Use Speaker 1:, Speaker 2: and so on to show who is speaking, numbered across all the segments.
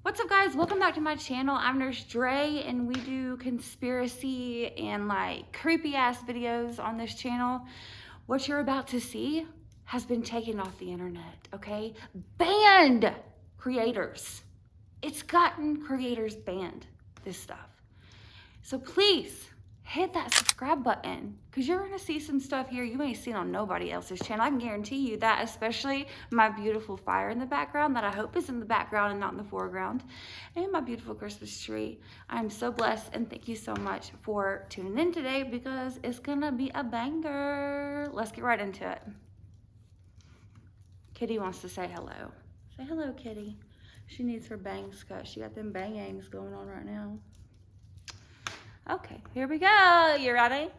Speaker 1: What's up, guys? Welcome back to my channel. I'm Nurse Dre, and we do conspiracy and like creepy ass videos on this channel. What you're about to see has been taken off the internet, okay? Banned creators. It's gotten creators banned, this stuff. So please hit that subscribe button, because you're gonna see some stuff here you ain't seen on nobody else's channel. I can guarantee you that, especially my beautiful fire in the background that I hope is in the background and not in the foreground, and my beautiful Christmas tree. I'm so blessed, and thank you so much for tuning in today, because it's gonna be a banger. Let's get right into it. Kitty wants to say hello. Say hello, Kitty. She needs her bangs cut. She got them bangangs going on right now. Okay, here we go. You ready?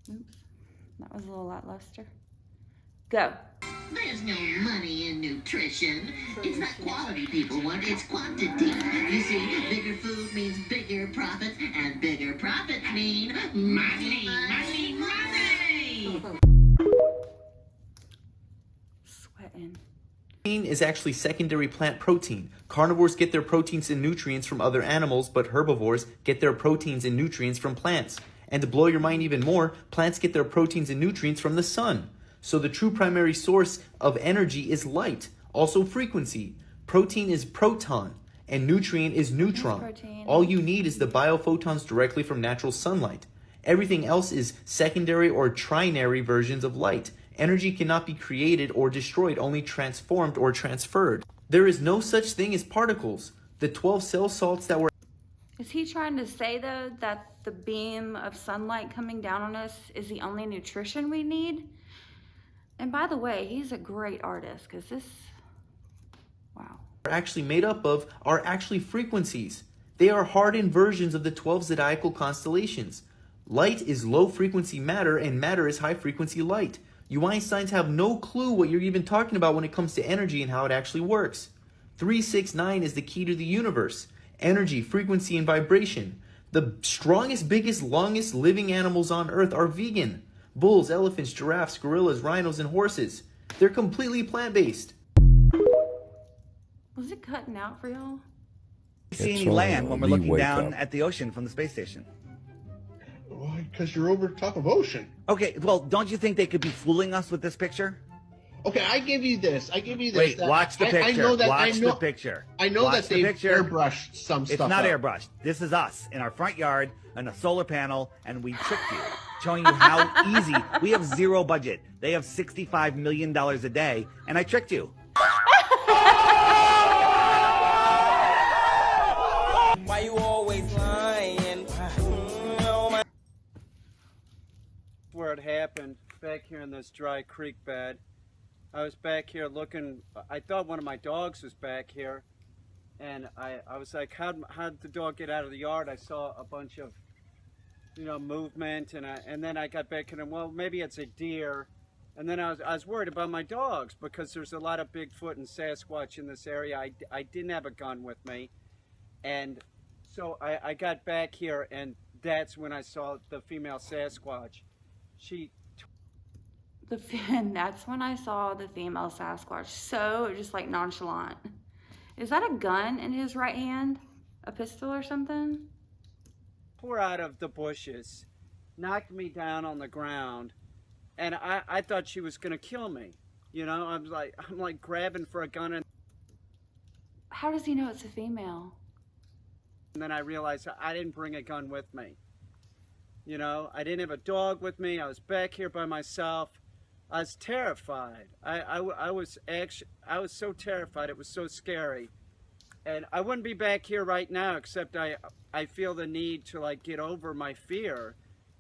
Speaker 1: Oops, that was a little lackluster. Go.
Speaker 2: There's no money in nutrition. It's not quality people want, it's quantity. You see, bigger food means bigger profits, and bigger profits mean money, money, money!
Speaker 1: Sweating.
Speaker 3: Protein is actually secondary plant protein. Carnivores get their proteins and nutrients from other animals, but herbivores get their proteins and nutrients from plants. And to blow your mind even more, plants get their proteins and nutrients from the sun. So the true primary source of energy is light, also frequency. Protein is proton, and nutrient is neutron. All you need is the biophotons directly from natural sunlight. Everything else is secondary or trinary versions of light. Energy cannot be created or destroyed, only transformed or transferred. There is no such thing as particles. The 12 cell salts that were...
Speaker 1: Is he trying to say, though, that the beam of sunlight coming down on us is the only nutrition we need? And by the way, he's a great artist, because this... Wow.
Speaker 3: ...are actually made up of are actually frequencies. They are hardened versions of the 12 zodiacal constellations. Light is low-frequency matter, and matter is high-frequency light. You Einsteins have no clue what you're even talking about when it comes to energy and how it actually works. 369 is the key to the universe. Energy, frequency, and vibration. The strongest, biggest, longest living animals on Earth are vegan. Bulls, elephants, giraffes, gorillas, rhinos, and horses. They're completely plant-based.
Speaker 1: Was it cutting out for y'all?
Speaker 4: See any land when we're looking down at the ocean from the space station?
Speaker 5: Why? Because you're over top of ocean.
Speaker 4: Okay, well, don't you think they could be fooling us with this picture?
Speaker 5: Okay, I give you this.
Speaker 4: Wait, watch the picture.
Speaker 5: I know that.
Speaker 4: Watch the picture.
Speaker 5: I know
Speaker 4: Watch
Speaker 5: that they've airbrushed some stuff.
Speaker 4: It's not
Speaker 5: up.
Speaker 4: airbrushed. This is us in our front yard and a solar panel, and we tricked you, showing you how easy. We have zero budget. They have $65 million a day, and I tricked you.
Speaker 6: Why you always lying? Where it happened, back here in this dry creek bed. I was back here looking, I thought one of my dogs was back here, and I was like, how'd the dog get out of the yard? I saw a bunch of, movement, and then I got back in, and well, maybe it's a deer. And then I was worried about my dogs, because there's a lot of Bigfoot and Sasquatch in this area. I didn't have a gun with me, and so I got back here, and that's when I saw the female Sasquatch.
Speaker 1: That's when I saw the female Sasquatch. So just like nonchalant. Is that a gun in his right hand? A pistol or something?
Speaker 6: Pour out of the bushes, knocked me down on the ground, and I thought she was gonna kill me. I'm like grabbing for a gun, and
Speaker 1: how does he know it's a female?
Speaker 6: And then I realized I didn't bring a gun with me. I didn't have a dog with me. I was back here by myself. I was terrified. I was so terrified. It was so scary. And I wouldn't be back here right now, except I feel the need to like get over my fear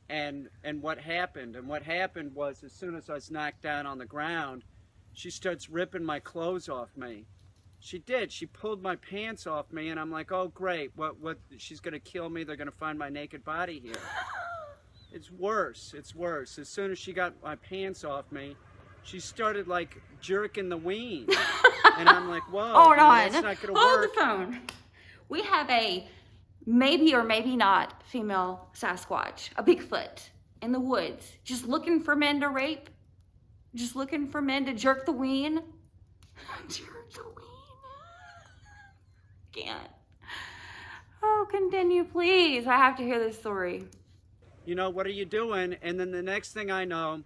Speaker 6: and what happened. And what happened was, as soon as I was knocked down on the ground, she starts ripping my clothes off me. She did. She pulled my pants off me, and I'm like, oh great, what she's gonna kill me. They're gonna find my naked body here. It's worse. It's worse. As soon as she got my pants off me, she started like jerking the ween. And I'm like, whoa,
Speaker 1: hold on.
Speaker 6: That's not gonna
Speaker 1: Hold
Speaker 6: work.
Speaker 1: the phone. We have a maybe or maybe not female Sasquatch, a Bigfoot in the woods, just looking for men to rape, just looking for men to jerk the ween. Jerk the ween. Can't. Oh, continue, please. I have to hear this story.
Speaker 6: You know, what are you doing? And then the next thing I know,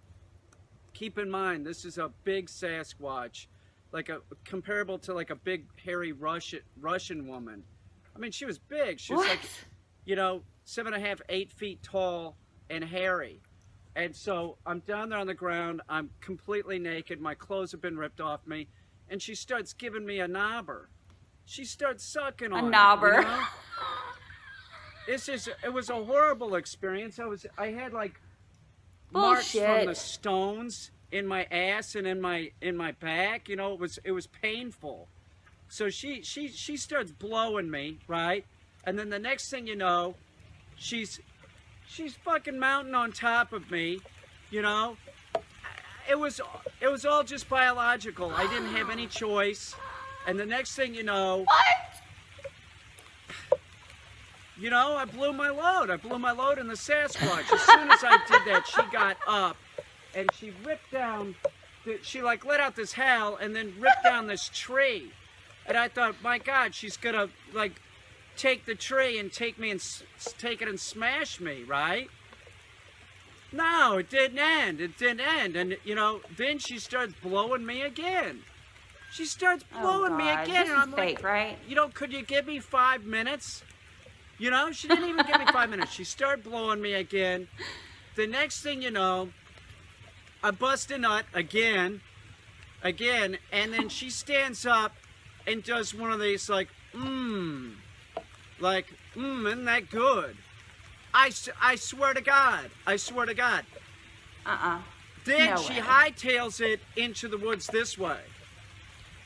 Speaker 6: keep in mind, this is a big Sasquatch, like comparable to like a big hairy Russian woman. I mean, she was big. She was
Speaker 1: What?
Speaker 6: like, you know, 7.5, 8 feet tall and hairy. And so I'm down there on the ground. I'm completely naked. My clothes have been ripped off me. And she starts giving me a knobber. She starts sucking on
Speaker 1: A
Speaker 6: it,
Speaker 1: knobber.
Speaker 6: you know? It was a horrible experience. I had like marks from
Speaker 1: Bullshit.
Speaker 6: the stones in my ass and in my back. You know, it was painful. So she starts blowing me, right? And then the next thing you know, she's fucking mounting on top of me, you know? It was all just biological. I didn't have any choice. And the next thing you know,
Speaker 1: What?
Speaker 6: you know, I blew my load. I blew my load in the Sasquatch. As soon as I did that, she got up and she ripped down, she like let out this howl and then ripped down this tree. And I thought, my God, she's gonna like take the tree and take it and smash me, right? No, it didn't end. It didn't end. And you know, then she starts blowing me again. She starts blowing me again,
Speaker 1: This
Speaker 6: and I'm
Speaker 1: is
Speaker 6: like,
Speaker 1: fake, right?
Speaker 6: you know, could you give me 5 minutes? You know, she didn't even give me 5 minutes. She started blowing me again. The next thing you know, I bust a nut again, and then she stands up and does one of these like, isn't that good? I swear to God. Then
Speaker 1: No
Speaker 6: she
Speaker 1: way.
Speaker 6: hightails it into the woods this way.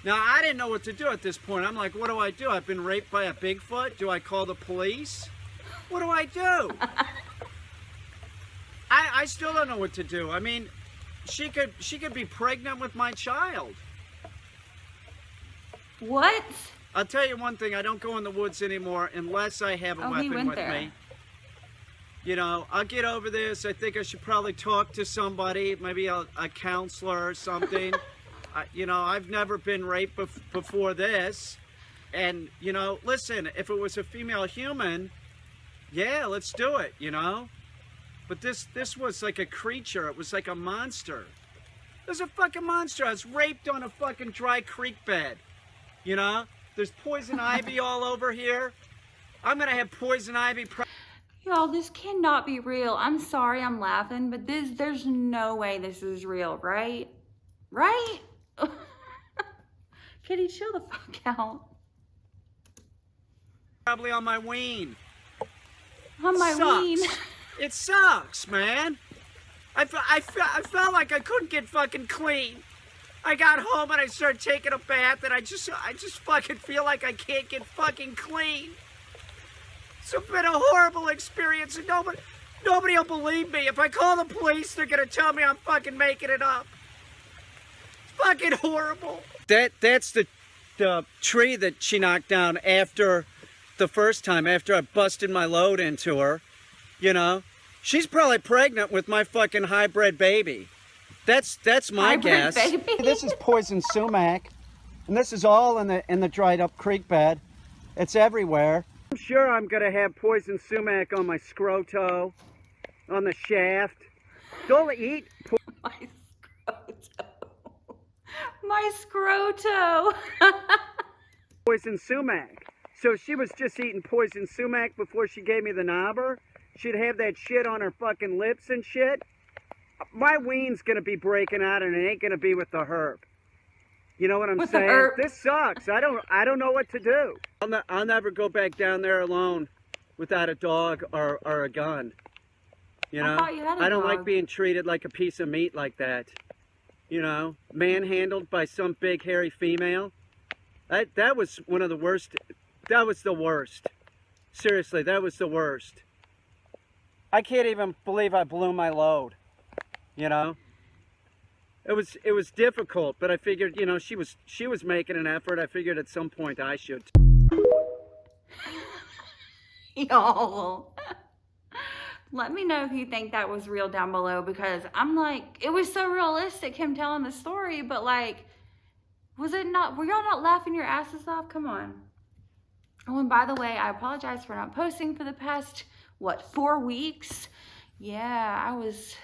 Speaker 6: Now, I didn't know what to do at this point. I'm like, what do I do? I've been raped by a Bigfoot. Do I call the police? What do I do? I still don't know what to do. I mean, she could be pregnant with my child.
Speaker 1: What?
Speaker 6: I'll tell you one thing. I don't go in the woods anymore unless I have a
Speaker 1: Oh, he
Speaker 6: weapon
Speaker 1: went
Speaker 6: with
Speaker 1: there.
Speaker 6: me. You know, I'll get over this. I think I should probably talk to somebody, maybe a counselor or something. You know, I've never been raped before this. And, you know, listen, if it was a female human, yeah, let's do it, you know? But this was like a creature. It was like a monster. It was a fucking monster. I was raped on a fucking dry creek bed, you know? There's poison ivy all over here. I'm going to have poison ivy.
Speaker 1: Y'all, this cannot be real. I'm sorry I'm laughing, but there's no way this is real, right? Right? Kitty, chill the fuck out.
Speaker 6: Probably on my ween.
Speaker 1: On my
Speaker 6: Sucks.
Speaker 1: ween.
Speaker 6: It sucks, man. I felt like I couldn't get fucking clean. I got home and I started taking a bath and I just fucking feel like I can't get fucking clean. It's been a horrible experience and nobody will believe me. If I call the police, they're gonna tell me I'm fucking making it up. It's fucking horrible. That's the tree that she knocked down after the first time, after I busted my load into her, you know. She's probably pregnant with my fucking hybrid baby. That's my
Speaker 1: Hybrid
Speaker 6: guess.
Speaker 1: baby?
Speaker 6: This is poison sumac, and this is all in the dried up creek bed. It's everywhere. I'm sure I'm gonna have poison sumac on my scroto, on the shaft. Don't eat
Speaker 1: My scroto. My scroto.
Speaker 6: poison sumac. So she was just eating poison sumac before she gave me the knobber. She'd have that shit on her fucking lips and shit. My ween's gonna be breaking out and it ain't gonna be with the herb. You know what I'm
Speaker 1: With the
Speaker 6: saying?
Speaker 1: herb.
Speaker 6: This sucks. I don't know what to do. I'll never go back down there alone without a dog or a gun. You know?
Speaker 1: I thought you had a
Speaker 6: I don't
Speaker 1: dog.
Speaker 6: like being treated like a piece of meat like that. You know, manhandled by some big hairy female. That was one of the worst. That was the worst. Seriously, that was the worst. I can't even believe I blew my load. You know? It was difficult, but I figured, you know, she was making an effort. I figured at some point I should.
Speaker 1: Y'all. Let me know if you think that was real down below, because I'm like, it was so realistic, him telling the story, but like, was it not, were y'all not laughing your asses off? Come on. Oh, and by the way, I apologize for not posting for the past, 4 weeks? Yeah, I was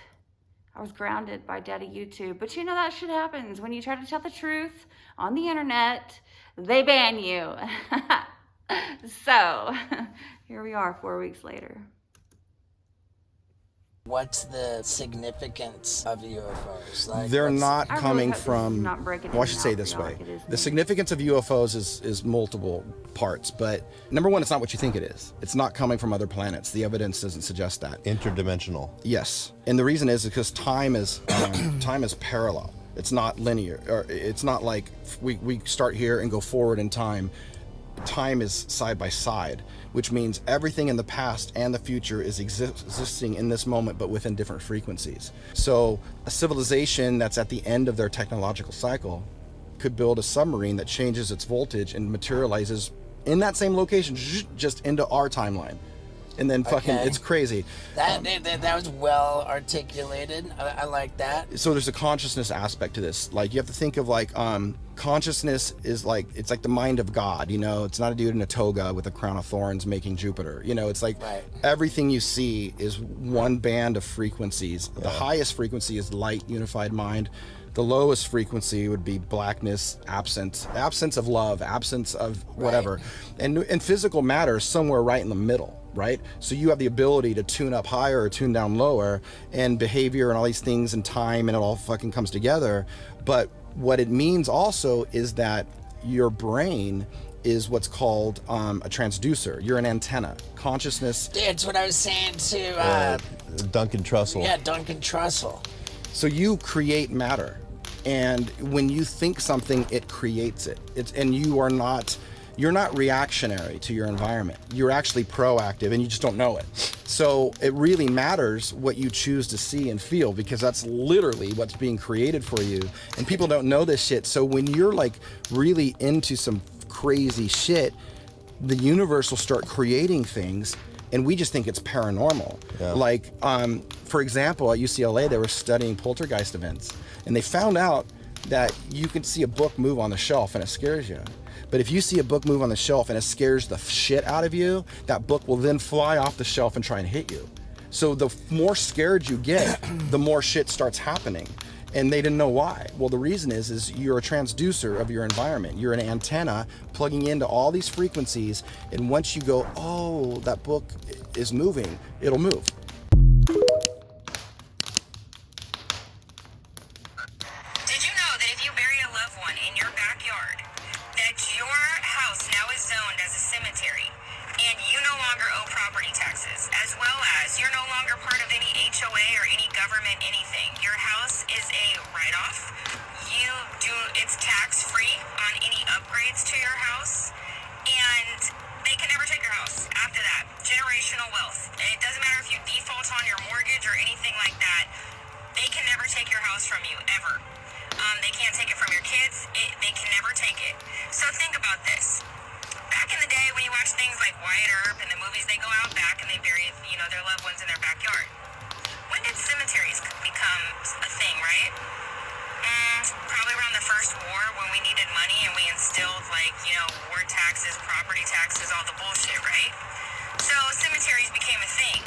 Speaker 1: grounded by Daddy YouTube. But you know that shit happens. When you try to tell the truth on the internet, they ban you. So, here we are 4 weeks later.
Speaker 7: What's the significance of UFOs? Like,
Speaker 8: They're not
Speaker 1: I really
Speaker 8: coming
Speaker 1: hope this is
Speaker 8: from,
Speaker 1: not breaking
Speaker 8: well, I
Speaker 1: it
Speaker 8: should
Speaker 1: down
Speaker 8: say
Speaker 1: for
Speaker 8: this
Speaker 1: y'all
Speaker 8: way.
Speaker 1: like it is
Speaker 8: The
Speaker 1: me.
Speaker 8: significance of UFOs is multiple parts, but number one, it's not what you think it is. It's not coming from other planets. The evidence doesn't suggest that.
Speaker 9: Interdimensional.
Speaker 8: Yes. And the reason is because time is parallel. It's not linear, or it's not like we start here and go forward in time. Time is side by side, which means everything in the past and the future is existing in this moment, but within different frequencies. So a civilization that's at the end of their technological cycle could build a submarine that changes its voltage and materializes in that same location, just into our timeline. And then fucking,
Speaker 7: Okay.
Speaker 8: it's crazy.
Speaker 7: That was well articulated. I like that.
Speaker 8: So there's a consciousness aspect to this. Like, you have to think of like, consciousness is like, it's like the mind of God, you know? It's not a dude in a toga with a crown of thorns making Jupiter. You know, it's like everything you see is one band of frequencies. The highest frequency is light, unified mind. The lowest frequency would be blackness, absence of love, absence of whatever. And physical matter is somewhere right in the middle, right? So you have the ability to tune up higher or tune down lower, and behavior and all these things and time, and it all fucking comes together. But what it means also is that your brain is what's called a transducer. You're an antenna. Consciousness.
Speaker 7: That's what I was saying to
Speaker 9: Duncan Trussell.
Speaker 7: Yeah, Duncan Trussell.
Speaker 8: So you create matter. And when you think something, it creates it. And you're not reactionary to your environment. You're actually proactive, and you just don't know it. So it really matters what you choose to see and feel, because that's literally what's being created for you. And people don't know this shit. So when you're like really into some crazy shit, the universe will start creating things, and we just think it's paranormal.
Speaker 9: Yeah.
Speaker 8: Like, for example, at UCLA, they were studying poltergeist events, and they found out that you can see a book move on the shelf and it scares you. But if you see a book move on the shelf and it scares the shit out of you, that book will then fly off the shelf and try and hit you. So the more scared you get, the more shit starts happening. And they didn't know why. Well, the reason is you're a transducer of your environment. You're an antenna plugging into all these frequencies, and once you go, oh, that book is moving, it'll move.
Speaker 10: Did you know that if you bury a loved one in your backyard, that your house now is zoned as a cemetery, and you no longer owe property taxes, as well as you're no longer part of any HOA or any government anything. Your house is a write-off. It's tax-free on any upgrades to your house, and they can never take your house after that. Generational wealth. And it doesn't matter if you default on your mortgage or anything like that. They can never take your house from you, ever. They can't take it from your kids. They can never take it. So think about this. Back in the day when you watch things like Wyatt Earp and the movies, they go out back and they bury, their loved ones in their backyard. When did cemeteries become a thing, right? Probably around the first war, when we needed money and we instilled, war taxes, property taxes, all the bullshit, right? So cemeteries became a thing.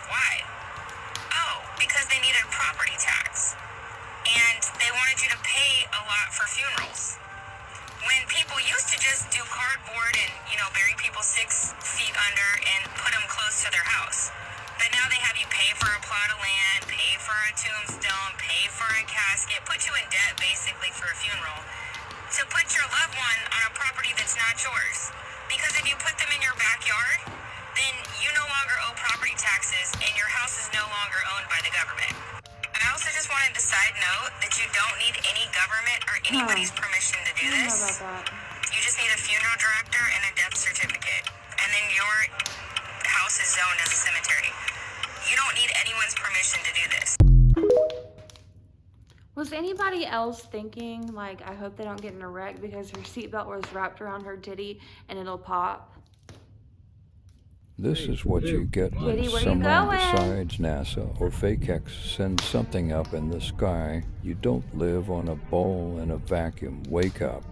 Speaker 10: Why? Oh, because they needed property tax. And they wanted you to pay a lot for funerals. When people used to just do cardboard and, bury people 6 feet under and put them close to their house. But now they have you pay for a plot of land, pay for a tombstone, pay for a casket, put you in debt basically for a funeral, to put your loved one on a property that's not yours. Because if you put them in your backyard, then you no longer owe property taxes and your house is no longer owned by the government. I also just wanted to side note that you don't need any government or anybody's permission to do
Speaker 1: I don't
Speaker 10: this.
Speaker 1: know about that.
Speaker 10: You just need a funeral director and a death certificate. And then your house is zoned as a cemetery. You don't need anyone's permission to do this.
Speaker 1: Was anybody else thinking, like, I hope they don't get in a wreck because her seatbelt was wrapped around her titty and it'll pop?
Speaker 11: This is what you get when
Speaker 1: Kitty, where you
Speaker 11: someone
Speaker 1: going?
Speaker 11: besides NASA or FakeX sends something up in the sky. You don't live on a bowl in a vacuum. Wake up.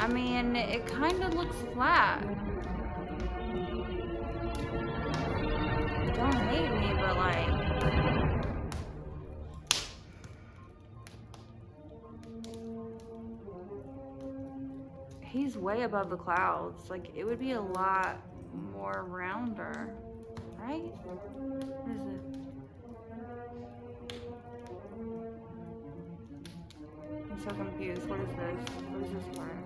Speaker 1: I mean, it kind of looks flat. Don't hate me, but like... He's way above the clouds. Like, it would be a lot more rounder, right? What is it? I'm so confused. What is this? What is this part?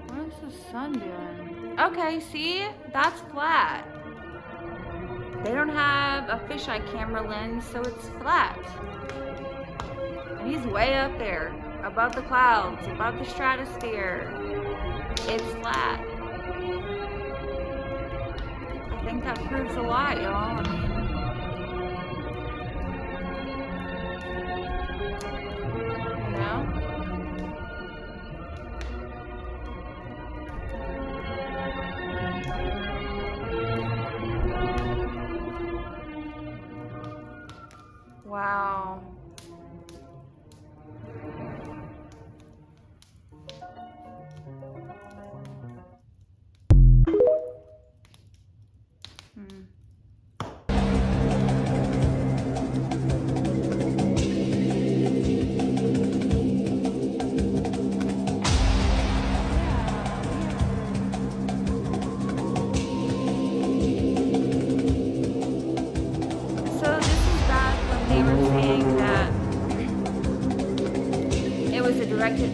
Speaker 1: What is the sun doing? Okay, see? That's flat. They don't have a fisheye camera lens, so it's flat. And he's way up there, above the clouds, above the stratosphere. It's flat. I think that proves a lot, y'all. I mean, you know? Wow.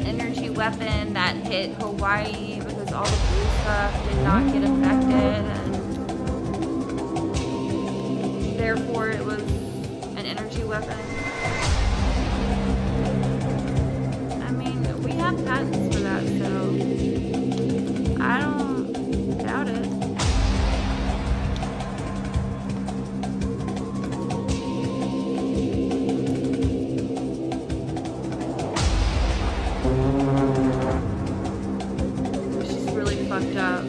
Speaker 1: Energy weapon that hit Hawaii because all the blue stuff did not get affected, and therefore it was an energy weapon. I mean, we have patents for that, so I don't doubt it. Fucked up.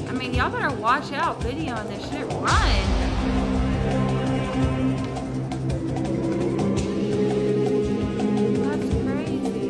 Speaker 1: I mean, y'all better watch out video on this shit. Run. That's crazy.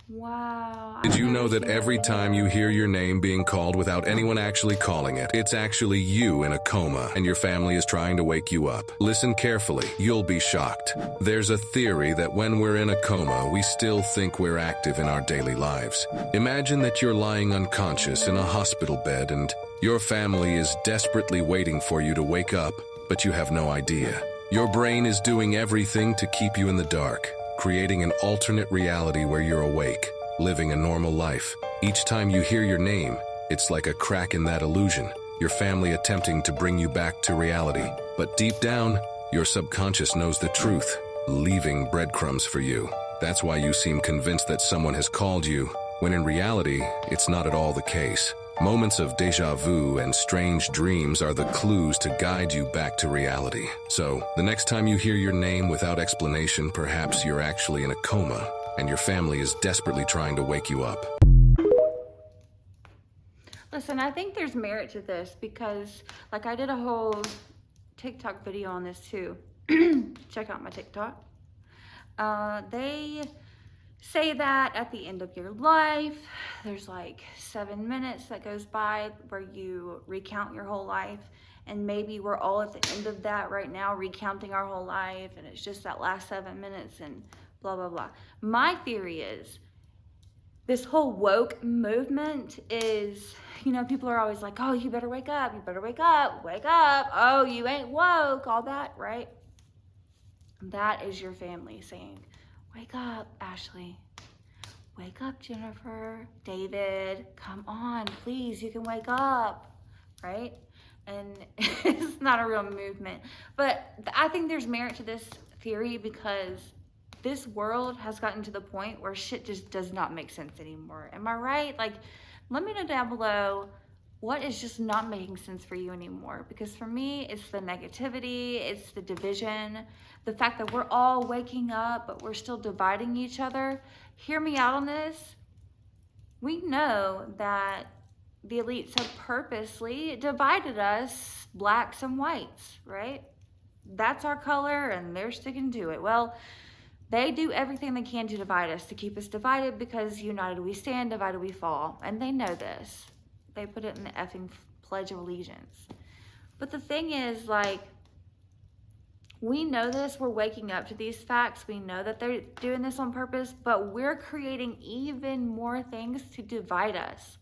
Speaker 1: Wow.
Speaker 12: Did you know that every time you hear your name being called without anyone actually calling it, it's actually you in a coma and your family is trying to wake you up? Listen carefully, you'll be shocked. There's a theory that when we're in a coma, we still think we're active in our daily lives. Imagine that you're lying unconscious in a hospital bed and your family is desperately waiting for you to wake up, but you have no idea. Your brain is doing everything to keep you in the dark, creating an alternate reality where you're awake, living a normal life. Each time you hear your name, it's like a crack in that illusion, your family attempting to bring you back to reality. But deep down, your subconscious knows the truth, leaving breadcrumbs for you. That's why you seem convinced that someone has called you, when in reality, it's not at all the case. Moments of déjà vu and strange dreams are the clues to guide you back to reality. So, the next time you hear your name without explanation, perhaps you're actually in a coma, and your family is desperately trying to wake you up.
Speaker 1: Listen, I think there's merit to this because, like, I did a whole TikTok video on this too. Check out my TikTok. They say that at the end of your life, there's like 7 minutes that goes by where you recount your whole life. And maybe we're all at the end of that right now, recounting our whole life. And it's just that last 7 minutes and blah, blah, blah. My theory is this whole woke movement is, you know, people are always like, oh, you better wake up. You better wake up. Wake up. Oh, you ain't woke. All that, right? That is your family saying, wake up, Ashley. Wake up, Jennifer. David, come on, please, you can wake up, right? And it's not a real movement. But I think there's merit to this theory because this world has gotten to the point where shit just does not make sense anymore. Am I right? Like, let me know down below what is just not making sense for you anymore? Because for me, it's the negativity, it's the division, the fact that we're all waking up, but we're still dividing each other. Hear me out on this. We know that the elites have purposely divided us, blacks and whites, right? That's our color and they're sticking to it. Well, they do everything they can to divide us, to keep us divided, because united we stand, divided we fall. And they know this. They put it in the effing Pledge of Allegiance. But the thing is, like, we know this, we're waking up to these facts, we know that they're doing this on purpose, but we're creating even more things to divide us.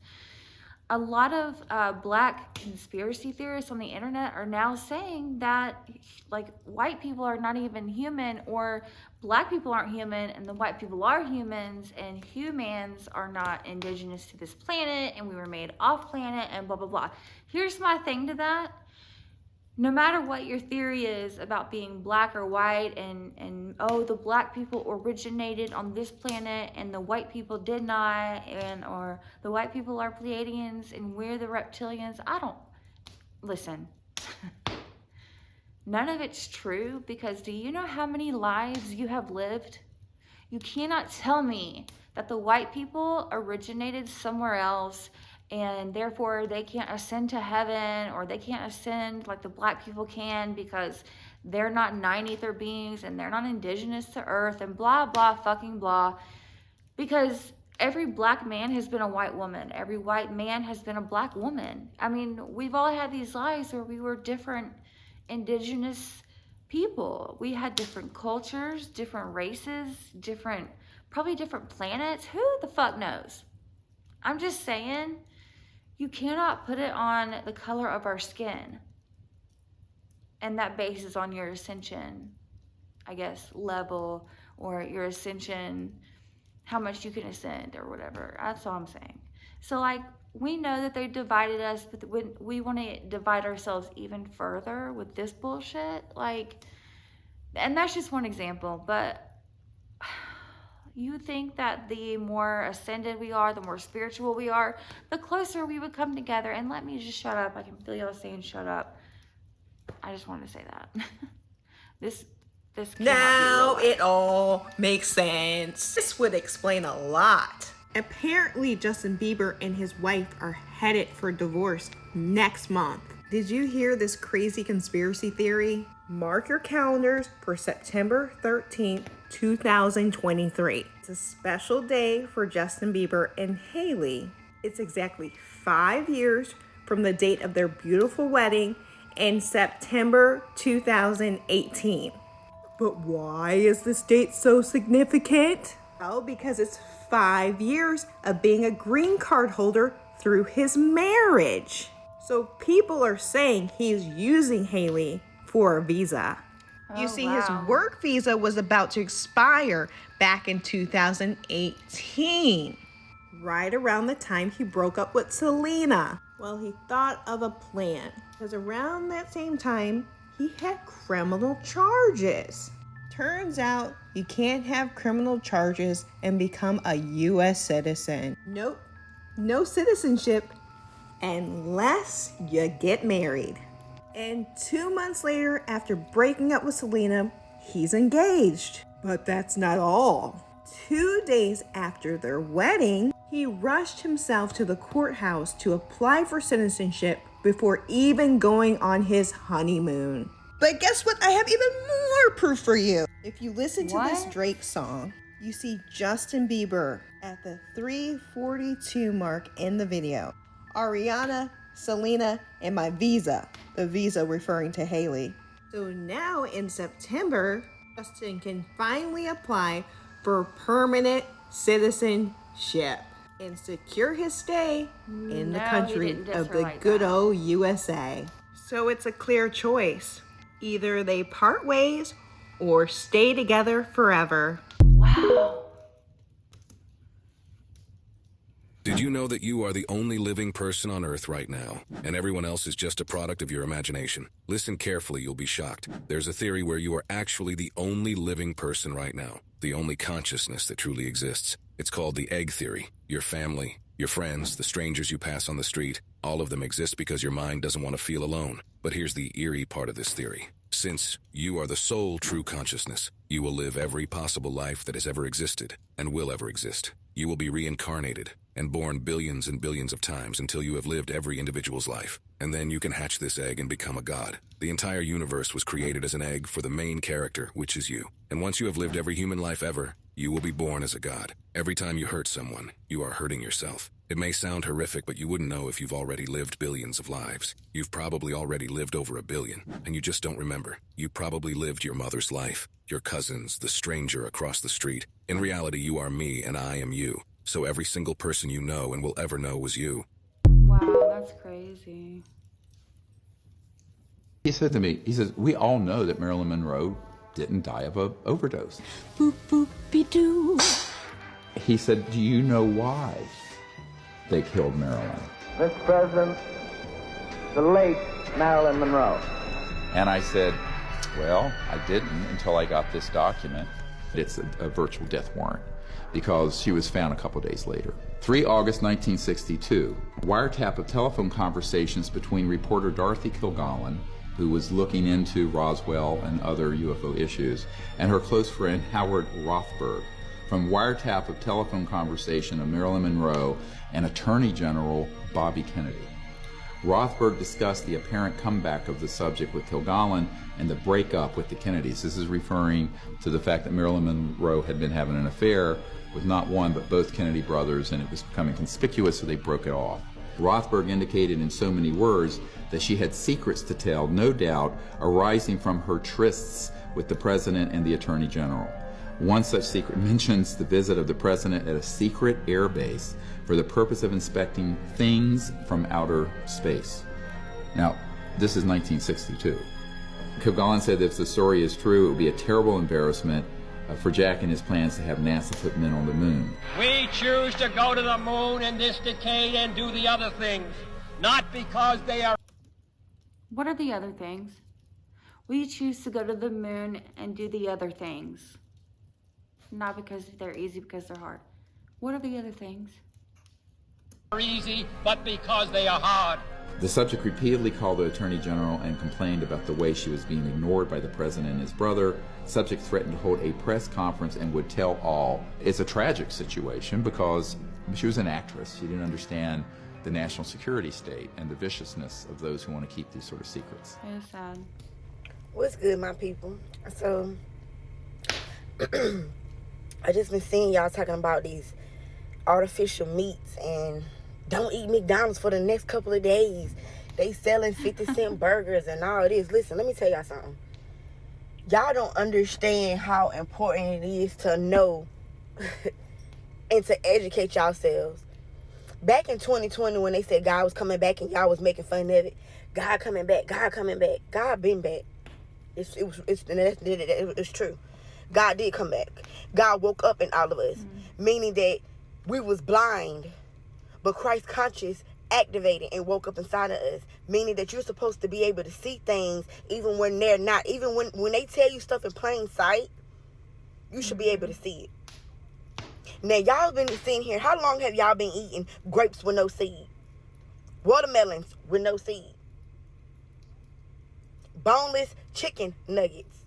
Speaker 1: A lot of black conspiracy theorists on the internet are now saying that, like, white people are not even human, or black people aren't human, and the white people are humans, and humans are not indigenous to this planet, and we were made off planet, and blah, blah, blah. Here's my thing to that. No matter what your theory is about being black or white, and oh, the black people originated on this planet and the white people did not, or the white people are Pleiadians and we're the reptilians, listen. None of it's true, because do you know how many lives you have lived? You cannot tell me that the white people originated somewhere else and therefore they can't ascend to heaven, or they can't ascend like the black people can because they're not 9 ether beings and they're not indigenous to earth, and blah, blah, fucking blah. Because every black man has been a white woman. Every white man has been a black woman. I mean, we've all had these lives where we were different indigenous people. We had different cultures, different races, probably different planets. Who the fuck knows? I'm just saying, you cannot put it on the color of our skin. And that bases on your ascension, I guess, level, or your ascension, how much you can ascend or whatever. That's all I'm saying. So, like, we know that they divided us, but we want to divide ourselves even further with this bullshit. Like, and that's just one example, but you think that the more ascended we are, the more spiritual we are, the closer we would come together. And let me just shut up. I can feel y'all saying shut up. I just wanted to say that. This
Speaker 13: Now it all makes sense. This would explain a lot. Apparently, Justin Bieber and his wife are headed for divorce next month. Did you hear this crazy conspiracy theory? Mark your calendars for September 13th, 2023. It's a special day for Justin Bieber and Hailey. It's exactly 5 years from the date of their beautiful wedding in September 2018. But why is this date so significant? Well, because it's 5 years of being a green card holder through his marriage. So people are saying he's using Hailey for a visa. You see, his work visa was about to expire back in 2018, right around the time he broke up with Selena. Well, he thought of a plan, because around that same time, he had criminal charges. Turns out you can't have criminal charges and become a U.S. citizen. Nope, no citizenship unless you get married. And 2 months later, after breaking up with Selena, he's engaged. But that's not all. 2 days after their wedding, he rushed himself to the courthouse to apply for citizenship before even going on his honeymoon. But guess what? I have even more proof for you. If you listen to this Drake song, you see Justin Bieber at the 3:42 mark in the video. Ariana, Selena, and my visa. The visa referring to Hailey. So now in September, Justin can finally apply for permanent citizenship and secure his stay in the country of the good old USA. So it's a clear choice. Either they part ways or stay together forever.
Speaker 1: Wow.
Speaker 12: Did you know that you are the only living person on Earth right now, and everyone else is just a product of your imagination? Listen carefully, you'll be shocked. There's a theory where you are actually the only living person right now, the only consciousness that truly exists. It's called the egg theory. Your family, Your friends, the strangers you pass on the street, all of them exist because your mind doesn't want to feel alone. But here's the eerie part of this theory. Since you are the sole true consciousness, you will live every possible life that has ever existed and will ever exist. You will be reincarnated and born billions and billions of times until you have lived every individual's life. And then you can hatch this egg and become a god. The entire universe was created as an egg for the main character, which is you. And once you have lived every human life ever, you will be born as a god. Every time you hurt someone, you are hurting yourself. It may sound horrific, but you wouldn't know if you've already lived billions of lives. You've probably already lived over 1 billion, and you just don't remember. You probably lived your mother's life, your cousins, the stranger across the street. In reality, you are me and I am you. So every single person you know and will ever know was you.
Speaker 1: Wow, that's crazy.
Speaker 14: He said to me, he says, we all know that Marilyn Monroe didn't die of an overdose.
Speaker 15: Boop, boop, be doo.
Speaker 14: He said, do you know why they killed Marilyn?
Speaker 16: Mr. President, the late Marilyn Monroe.
Speaker 14: And I said, well, I didn't until I got this document. It's a virtual death warrant because she was found a couple days later. 3 August 1962, wiretap of telephone conversations between reporter Dorothy Kilgallen, who was looking into Roswell and other UFO issues, and her close friend Howard Rothberg, from wiretap of telephone conversation of Marilyn Monroe and Attorney General Bobby Kennedy. Rothberg discussed the apparent comeback of the subject with Kilgallen and the breakup with the Kennedys. This is referring to the fact that Marilyn Monroe had been having an affair with not one but both Kennedy brothers, and it was becoming conspicuous, so they broke it off. Rothberg indicated in so many words that she had secrets to tell, no doubt arising from her trysts with the President and the Attorney General. One such secret mentions the visit of the President at a secret air base for the purpose of inspecting things from outer space. Now, this is 1962. Kilgallen said that if the story is true, it would be a terrible embarrassment for Jack and his plans to have NASA put men on the moon.
Speaker 17: We choose to go to the moon in this decade and do the other things, not because they are...
Speaker 1: What are the other things? We choose to go to the moon and do the other things. Not because they're easy, because they're hard. What are the other things?
Speaker 17: Easy, but because they are hard.
Speaker 14: The subject repeatedly called the Attorney General and complained about the way she was being ignored by the President and his brother. Subject threatened to hold a press conference and would tell all. It's a tragic situation because she was an actress. She didn't understand the national security state and the viciousness of those who want to keep these sort of secrets.
Speaker 1: It's sad.
Speaker 18: What's good, my people? So, I just been seeing y'all talking about these artificial meats and don't eat McDonald's for the next couple of days. They selling 50-cent burgers and all this. Listen, let me tell y'all something. Y'all don't understand how important it is to know and to educate yourselves. Back in 2020 when they said God was coming back and y'all was making fun of it, God coming back, God coming back. God been back. It's true. God did come back. God woke up in all of us, meaning that we was blind, but Christ conscious activated and woke up inside of us, meaning that you're supposed to be able to see things even when they're not. Even when they tell you stuff in plain sight, you should be able to see it. Now, y'all been sitting here. How long have y'all been eating grapes with no seed? Watermelons with no seed? Boneless chicken nuggets?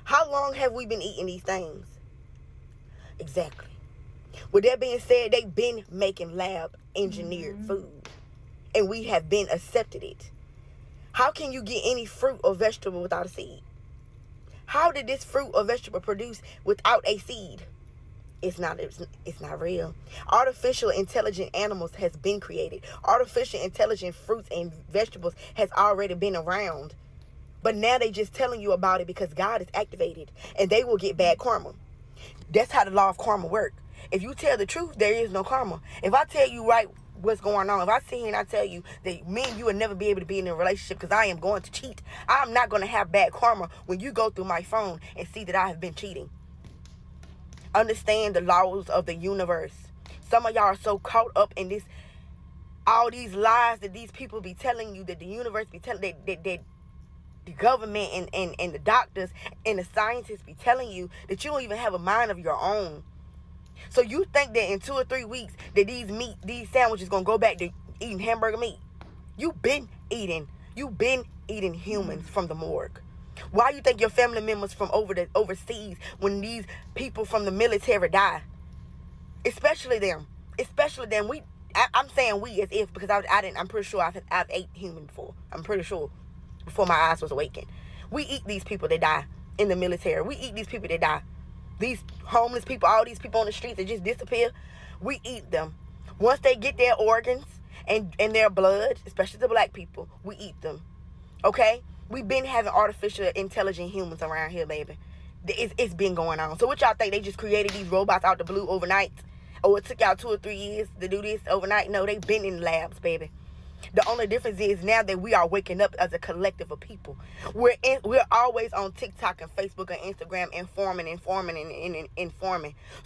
Speaker 18: How long have we been eating these things? Exactly. With that being said, they've been making lab engineered food, and we have been accepted it. How can you get any fruit or vegetable without a seed? How did this fruit or vegetable produce without a seed? It's not real. Artificial intelligent animals has been created. Artificial intelligent fruits and vegetables has already been around. But now they just telling you about it because God is activated, and they will get bad karma. That's how the law of karma works. If you tell the truth, there is no karma. If I tell you right what's going on, if I sit here and I tell you that me and you will never be able to be in a relationship because I am going to cheat, I'm not going to have bad karma when you go through my phone and see that I have been cheating. Understand the laws of the universe. Some of y'all are so caught up in this, all these lies that these people be telling you, that the universe be telling, that the government and the doctors and the scientists be telling you, that you don't even have a mind of your own. So you think that in 2 or 3 weeks that these sandwiches gonna go back to eating hamburger meat? You've been eating humans from the morgue. Why you think your family members from overseas, when these people from the military die, especially them, I'm saying we as if, because I'm pretty sure I've ate human before. I'm pretty sure before my eyes was awakened. We eat these people that die in the military. We eat these people that die. These homeless people, all these people on the streets that just disappear, we eat them. Once they get their organs and their blood, especially the black people, we eat them. Okay? We've been having artificial intelligent humans around here, baby. It's been going on. So what y'all think? They just created these robots out the blue overnight? Or it took y'all 2 or 3 years to do this overnight? No, they've been in labs, baby. The only difference is now that we are waking up as a collective of people. We're always on TikTok and Facebook and Instagram informing.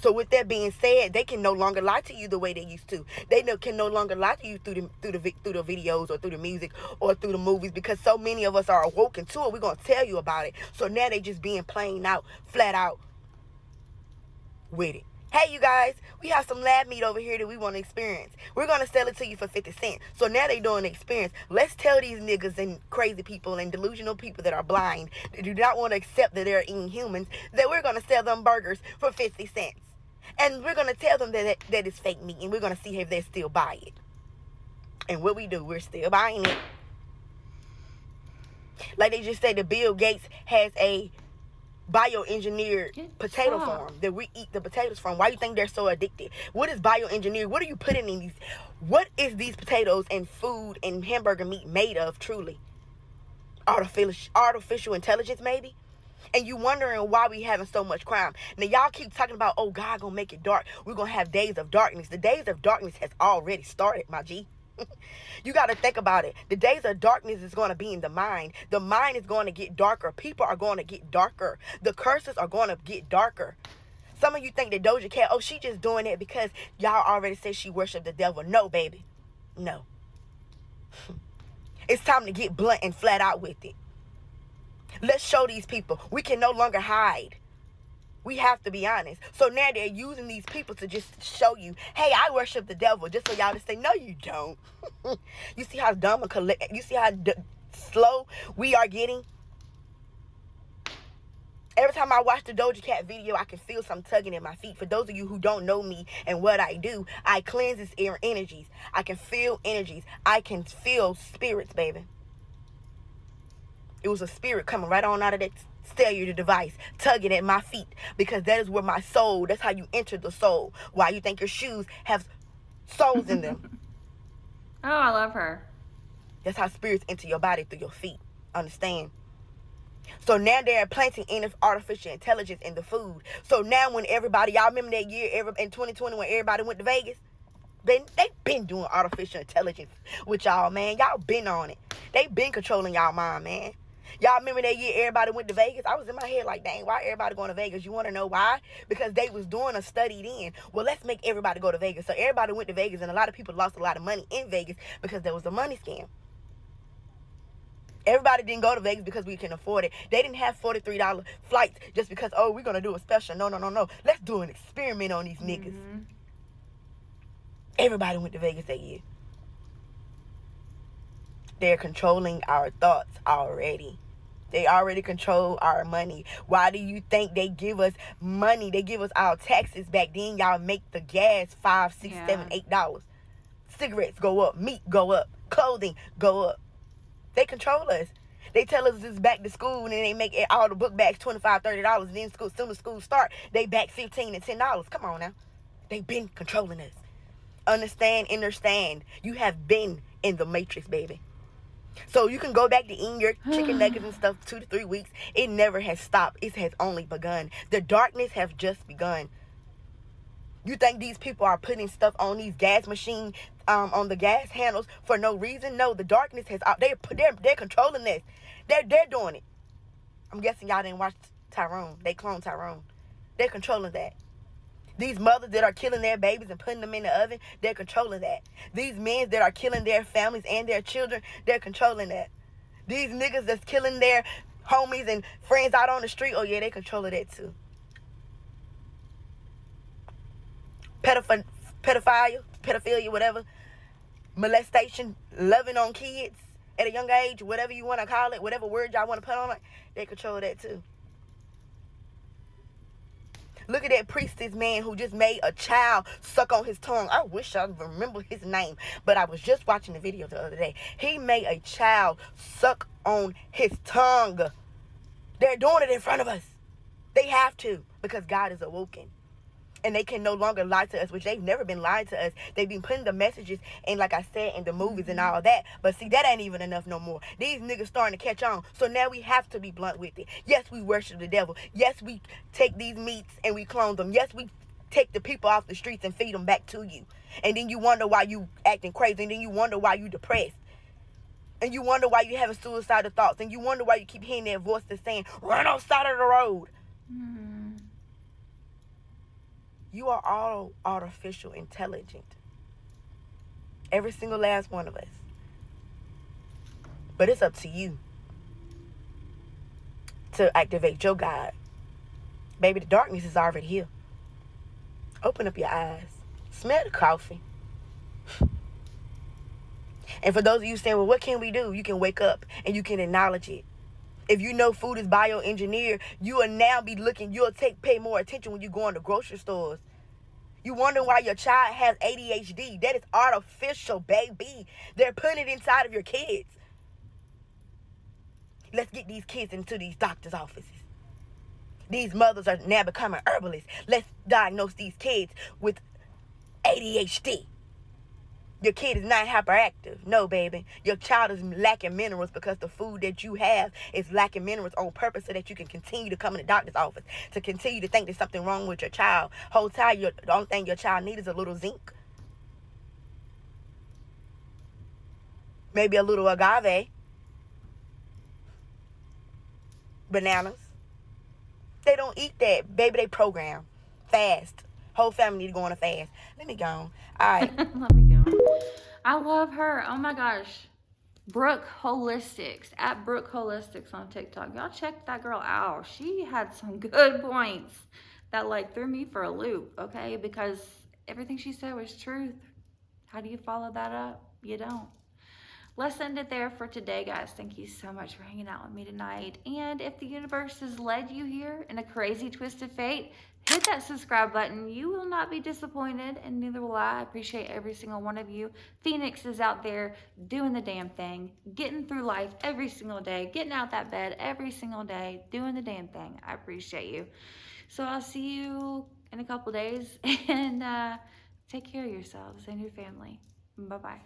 Speaker 18: So with that being said, they can no longer lie to you the way they used to. They can no longer lie to you through the videos or through the music or through the movies, because so many of us are awoken to it. We're gonna tell you about it. So now they just being plain out, flat out with it. Hey, you guys, we have some lab meat over here that we want to experience. We're going to sell it to you for 50 cents. So now they doing the experience. Let's tell these niggas and crazy people and delusional people that are blind, that do not want to accept that they're eating humans, that we're going to sell them burgers for 50 cents. And we're going to tell them that it's fake meat, and we're going to see if they still buy it. And what we do, we're still buying it. Like they just said, that Bill Gates has a bioengineered potato farm that we eat the potatoes from. Why do you think they're so addicted? What is bioengineered? What are you putting in these? What is these potatoes and food and hamburger meat made of, truly? Artificial intelligence, maybe? And you wondering why we having so much crime. Now, y'all keep talking about, oh, God gonna make it dark. We're gonna have days of darkness. The days of darkness has already started, my G. You got to think about it. The days of darkness is going to be in the mind. The mind is going to get darker. People are going to get darker. The curses are going to get darker. Some of you think that Doja Cat, oh, she just doing it because y'all already said she worshiped the devil. No, baby. No. It's time to get blunt and flat out with it. Let's show these people. We can no longer hide. We have to be honest. So now they're using these people to just show you, hey, I worship the devil, just so y'all to say, no, you don't. You see how dumb and you see how slow we are getting? Every time I watch the Doja Cat video, I can feel something tugging at my feet. For those of you who don't know me and what I do, I cleanse its energies. I can feel energies. I can feel spirits, baby. It was a spirit coming right on out of that cellular device, tugging at my feet, because that is where my soul, that's how you enter the soul. Why you think your shoes have souls in them?
Speaker 1: Oh, I love her.
Speaker 18: That's how spirits enter your body, through your feet. Understand? So now they're planting artificial intelligence in the food. So now when everybody, y'all remember that year in 2020 when everybody went to Vegas? They been doing artificial intelligence with y'all, man. Y'all been on it. They been controlling y'all mind, man. Y'all remember that year everybody went to Vegas? I was in my head like, dang, why everybody going to Vegas? You want to know why? Because they was doing a study then. Well, let's make everybody go to Vegas. So everybody went to Vegas, and a lot of people lost a lot of money in Vegas because there was a money scam. Everybody didn't go to Vegas because we can afford it. They didn't have $43 flights just because, oh, we're going to do a special. No. Let's do an experiment on these niggas. Mm-hmm. Everybody went to Vegas that year. They're controlling our thoughts already. They already control our money. Why do you think they give us money? They give us our taxes back then. Y'all make the gas $5, $6, $7, $8. Cigarettes go up. Meat go up. Clothing go up. They control us. They tell us it's back to school, and then they make all the book bags $25, $30. And then as soon as school start, they back $15 and $10. Come on now. They've been controlling us. Understand. You have been in the matrix, baby. So you can go back to eating your chicken nuggets and stuff 2 to 3 weeks. It never has stopped. It has only begun. The darkness has just begun. You think these people are putting stuff on these gas machines, on the gas handles for no reason? No, the darkness has. They're controlling this. They're doing it. I'm guessing y'all didn't watch Tyrone. They cloned Tyrone. They're controlling that. These mothers that are killing their babies and putting them in the oven, they're controlling that. These men that are killing their families and their children, they're controlling that. These niggas that's killing their homies and friends out on the street, oh yeah, they controlling that too. pedophilia, whatever, molestation, loving on kids at a young age, whatever you want to call it, whatever word y'all want to put on it, they control that too. Look at that priestess man who just made a child suck on his tongue. I wish I remember his name, but I was just watching the video the other day. He made a child suck on his tongue. They're doing it in front of us. They have to, because God is awoken. And they can no longer lie to us, which they've never been lying to us. They've been putting the messages in, like I said, in the movies and all that. But see, that ain't even enough no more. These niggas starting to catch on. So now we have to be blunt with it. Yes, we worship the devil. Yes, we take these meats and we clone them. Yes, we take the people off the streets and feed them back to you. And then you wonder why you acting crazy. And then you wonder why you depressed. And you wonder why you having suicidal thoughts. And you wonder why you keep hearing that voice that's saying, run on the side of the road. You are all artificial intelligent. Every single last one of us. But it's up to you to activate your God. Baby, the darkness is already here. Open up your eyes. Smell the coffee. And for those of you saying, well, what can we do? You can wake up and you can acknowledge it. If you know food is bioengineered, you will now be looking, pay more attention when you go in the grocery stores. You wonder why your child has ADHD. That is artificial, baby. They're putting it inside of your kids. Let's get these kids into these doctors' offices. These mothers are now becoming herbalists. Let's diagnose these kids with ADHD. Your kid is not hyperactive. No, baby. Your child is lacking minerals because the food that you have is lacking minerals on purpose so that you can continue to come in the doctor's office, to continue to think there's something wrong with your child. Whole time, the only thing your child needs is a little zinc. Maybe a little agave. Bananas. They don't eat that. Baby, they program. Fast. Whole family need to go on a fast. Let me go. All right.
Speaker 1: Let me go. I love her. Oh my gosh. Brooke Holistics. At Brooke Holistics on TikTok. Y'all check that girl out. She had some good points that like threw me for a loop, okay? Because everything she said was truth. How do you follow that up? You don't. Let's end it there for today, guys. Thank you so much for hanging out with me tonight. And if the universe has led you here in a crazy twist of fate, hit that subscribe button. You will not be disappointed, and neither will I. I appreciate every single one of you. Phoenix is out there doing the damn thing, getting through life every single day, getting out that bed every single day, doing the damn thing. I appreciate you. So I'll see you in a couple days, and take care of yourselves and your family. Bye-bye.